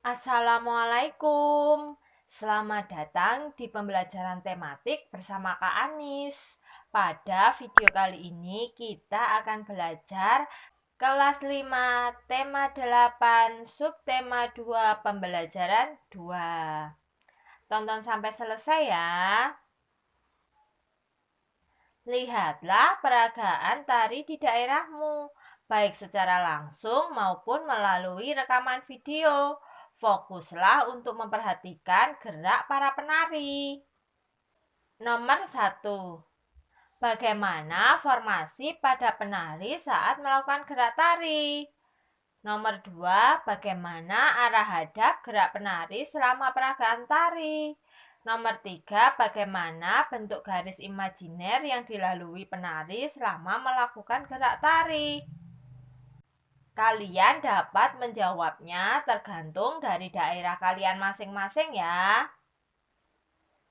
Assalamualaikum. Selamat datang di pembelajaran tematik bersama Kak Anis. Pada video kali ini kita akan belajar kelas 5 tema 8 subtema 2 pembelajaran 2. Tonton sampai selesai ya. Lihatlah peragaan tari di daerahmu, baik secara langsung maupun melalui rekaman video. Fokuslah untuk memperhatikan gerak para penari. Nomor 1. Bagaimana formasi pada penari saat melakukan gerak tari? Nomor 2. Bagaimana arah hadap gerak penari selama peragaan tari? Nomor 3. Bagaimana bentuk garis imajiner yang dilalui penari selama melakukan gerak tari? Kalian dapat menjawabnya tergantung dari daerah kalian masing-masing ya.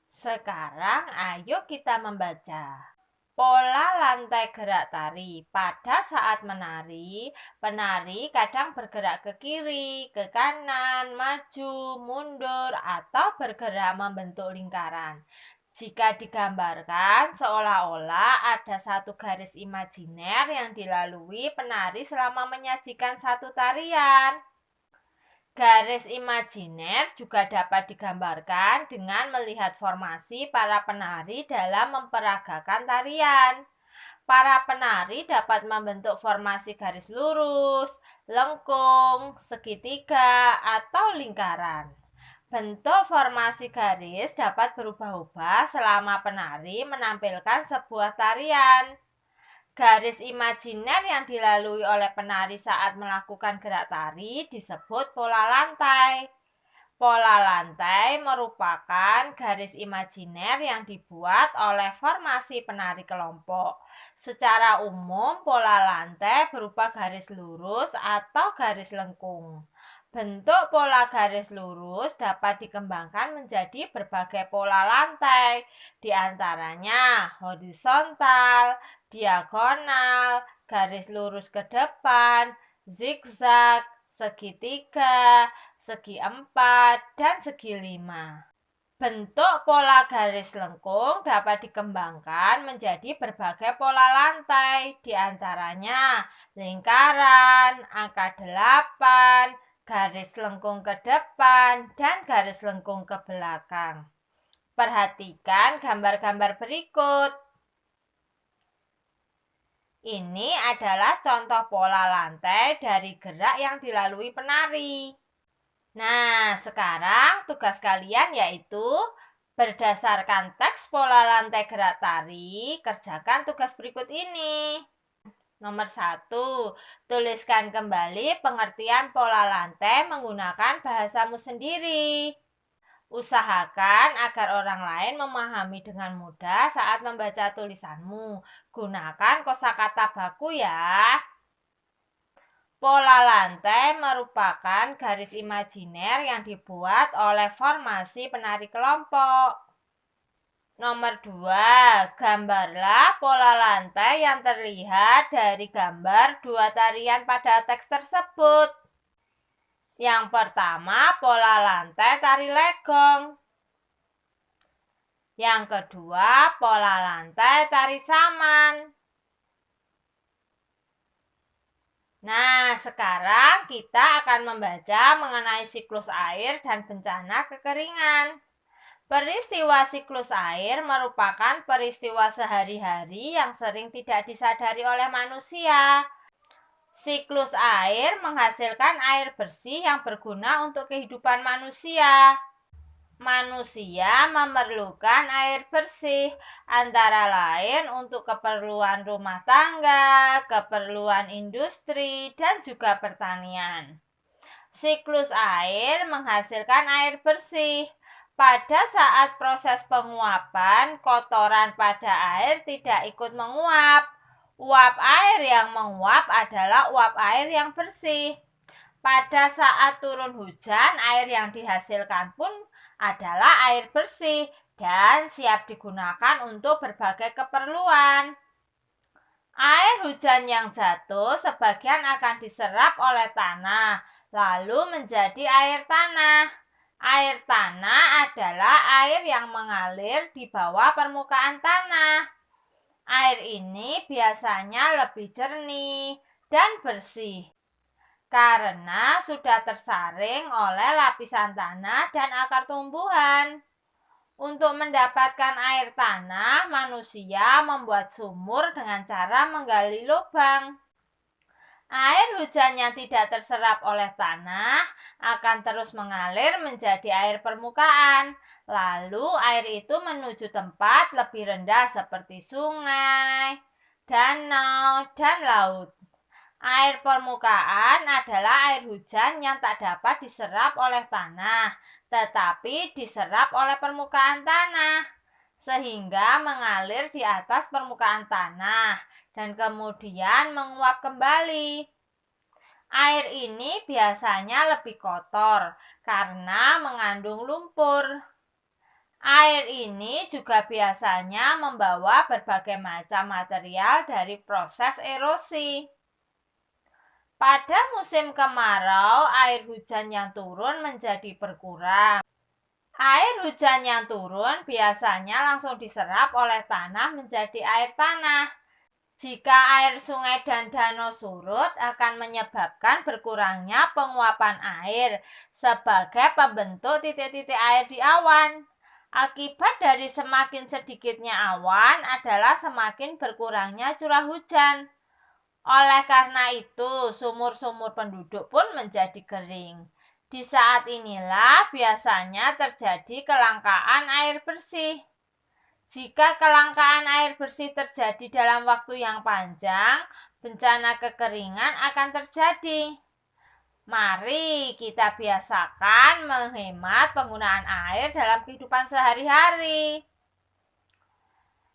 Sekarang ayo kita membaca. Pola lantai gerak tari. Pada saat menari, penari kadang bergerak ke kiri, ke kanan, maju, mundur, atau bergerak membentuk lingkaran. Jika digambarkan, seolah-olah ada satu garis imajiner yang dilalui penari selama menyajikan satu tarian. Garis imajiner juga dapat digambarkan dengan melihat formasi para penari dalam memperagakan tarian. Para penari dapat membentuk formasi garis lurus, lengkung, segitiga, atau lingkaran. Bentuk formasi garis dapat berubah-ubah selama penari menampilkan sebuah tarian. Garis imajiner yang dilalui oleh penari saat melakukan gerak tari disebut pola lantai. Pola lantai merupakan garis imajiner yang dibuat oleh formasi penari kelompok. Secara umum, pola lantai berupa garis lurus atau garis lengkung. Bentuk pola garis lurus dapat dikembangkan menjadi berbagai pola lantai, di antaranya horizontal, diagonal, garis lurus ke depan, zigzag, segitiga, segi empat, dan segi lima. Bentuk pola garis lengkung dapat dikembangkan menjadi berbagai pola lantai, di antaranya lingkaran, angka 8, garis lengkung ke depan, dan garis lengkung ke belakang. Perhatikan gambar-gambar berikut. Ini adalah contoh pola lantai dari gerak yang dilalui penari. Nah, sekarang tugas kalian yaitu berdasarkan teks pola lantai gerak tari, kerjakan tugas berikut ini. Nomor 1, tuliskan kembali pengertian pola lantai menggunakan bahasamu sendiri. Usahakan agar orang lain memahami dengan mudah saat membaca tulisanmu. Gunakan kosakata baku ya. Pola lantai merupakan garis imajiner yang dibuat oleh formasi penari kelompok. Nomor 2, gambarlah pola lantai yang terlihat dari gambar dua tarian pada teks tersebut. Yang pertama, pola lantai tari legong. Yang kedua, pola lantai tari saman. Nah, sekarang kita akan membaca mengenai siklus air dan bencana kekeringan. Peristiwa siklus air merupakan peristiwa sehari-hari yang sering tidak disadari oleh manusia. Siklus air menghasilkan air bersih yang berguna untuk kehidupan manusia. Manusia memerlukan air bersih antara lain untuk keperluan rumah tangga, keperluan industri, dan juga pertanian. Siklus air menghasilkan air bersih. Pada saat proses penguapan, kotoran pada air tidak ikut menguap. Uap air yang menguap adalah uap air yang bersih. Pada saat turun hujan, air yang dihasilkan pun adalah air bersih dan siap digunakan untuk berbagai keperluan. Air hujan yang jatuh sebagian akan diserap oleh tanah, lalu menjadi air tanah. Air tanah adalah air yang mengalir di bawah permukaan tanah. Air ini biasanya lebih jernih dan bersih karena sudah tersaring oleh lapisan tanah dan akar tumbuhan. Untuk mendapatkan air tanah, manusia membuat sumur dengan cara menggali lubang. Air hujan yang tidak terserap oleh tanah akan terus mengalir menjadi air permukaan. Lalu air itu menuju tempat lebih rendah seperti sungai, danau, dan laut. Air permukaan adalah air hujan yang tak dapat diserap oleh tanah, tetapi diserap oleh permukaan tanah, sehingga mengalir di atas permukaan tanah dan kemudian menguap kembali. Air ini biasanya lebih kotor karena mengandung lumpur. Air ini juga biasanya membawa berbagai macam material dari proses erosi. Pada musim kemarau, air hujan yang turun menjadi berkurang. Air hujan yang turun biasanya langsung diserap oleh tanah menjadi air tanah. Jika air sungai dan danau surut, akan menyebabkan berkurangnya penguapan air sebagai pembentuk titik-titik air di awan. Akibat dari semakin sedikitnya awan adalah semakin berkurangnya curah hujan. Oleh karena itu, sumur-sumur penduduk pun menjadi kering. Di saat inilah biasanya terjadi kelangkaan air bersih. Jika kelangkaan air bersih terjadi dalam waktu yang panjang, bencana kekeringan akan terjadi. Mari kita biasakan menghemat penggunaan air dalam kehidupan sehari-hari.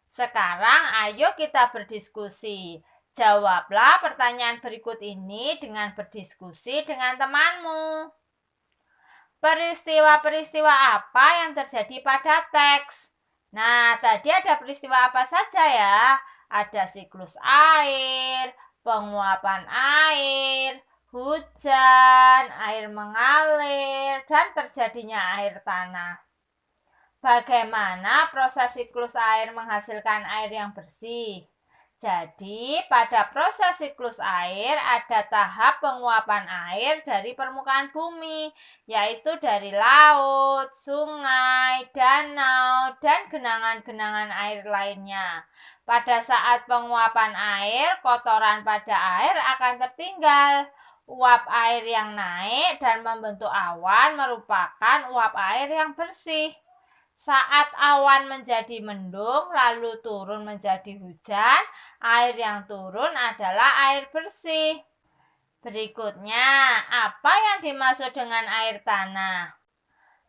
Sekarang ayo kita berdiskusi. Jawablah pertanyaan berikut ini dengan berdiskusi dengan temanmu. Peristiwa-peristiwa apa yang terjadi pada teks? Nah, tadi ada peristiwa apa saja ya? Ada siklus air, penguapan air, hujan, air mengalir, dan terjadinya air tanah. Bagaimana proses siklus air menghasilkan air yang bersih? Jadi, pada proses siklus air ada tahap penguapan air dari permukaan bumi, yaitu dari laut, sungai, danau, dan genangan-genangan air lainnya. Pada saat penguapan air, kotoran pada air akan tertinggal. Uap air yang naik dan membentuk awan merupakan uap air yang bersih. Saat awan menjadi mendung lalu turun menjadi hujan, air yang turun adalah air bersih. Berikutnya, apa yang dimaksud dengan air tanah?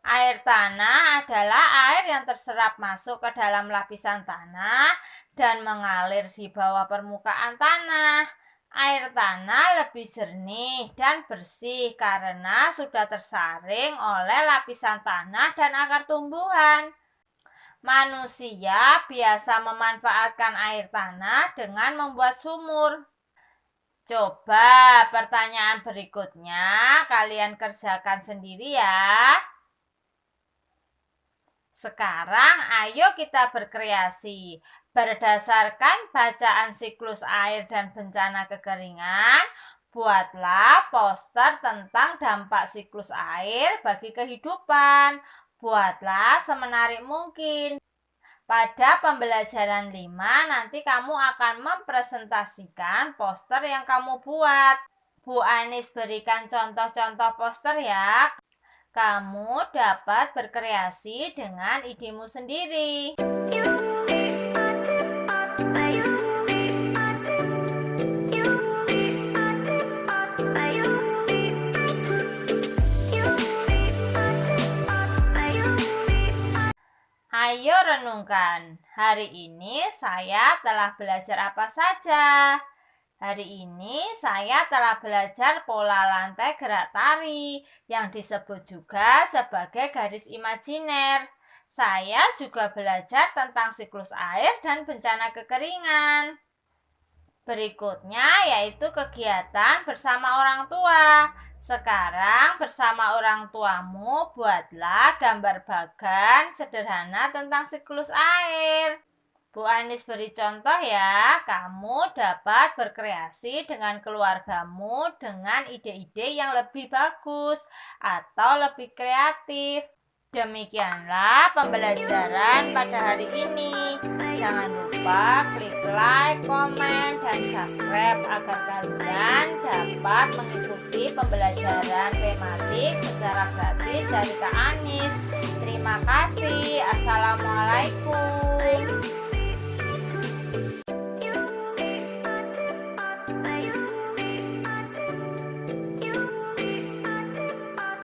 Air tanah adalah air yang terserap masuk ke dalam lapisan tanah dan mengalir di bawah permukaan tanah. Air tanah lebih jernih dan bersih karena sudah tersaring oleh lapisan tanah dan akar tumbuhan. Manusia biasa memanfaatkan air tanah dengan membuat sumur. Coba pertanyaan berikutnya kalian kerjakan sendiri ya. Sekarang ayo kita berkreasi. Berdasarkan bacaan siklus air dan bencana kekeringan, buatlah poster tentang dampak siklus air bagi kehidupan. Buatlah semenarik mungkin. Pada pembelajaran 5 nanti kamu akan mempresentasikan poster yang kamu buat. Bu Anis berikan contoh-contoh poster ya. Kamu dapat berkreasi dengan idemu sendiri. Ayo renungkan, hari ini saya telah belajar apa saja? Hari ini saya telah belajar pola lantai gerak tari yang disebut juga sebagai garis imajiner. Saya juga belajar tentang siklus air dan bencana kekeringan. Berikutnya yaitu kegiatan bersama orang tua. Sekarang bersama orang tuamu buatlah gambar bagan sederhana tentang siklus air. Bu Anis beri contoh ya, kamu dapat berkreasi dengan keluargamu dengan ide-ide yang lebih bagus atau lebih kreatif. Demikianlah pembelajaran pada hari ini. Jangan lupa klik like, komen, dan subscribe agar kalian dapat mengikuti pembelajaran tematik secara gratis dari Kak Anis. Terima kasih.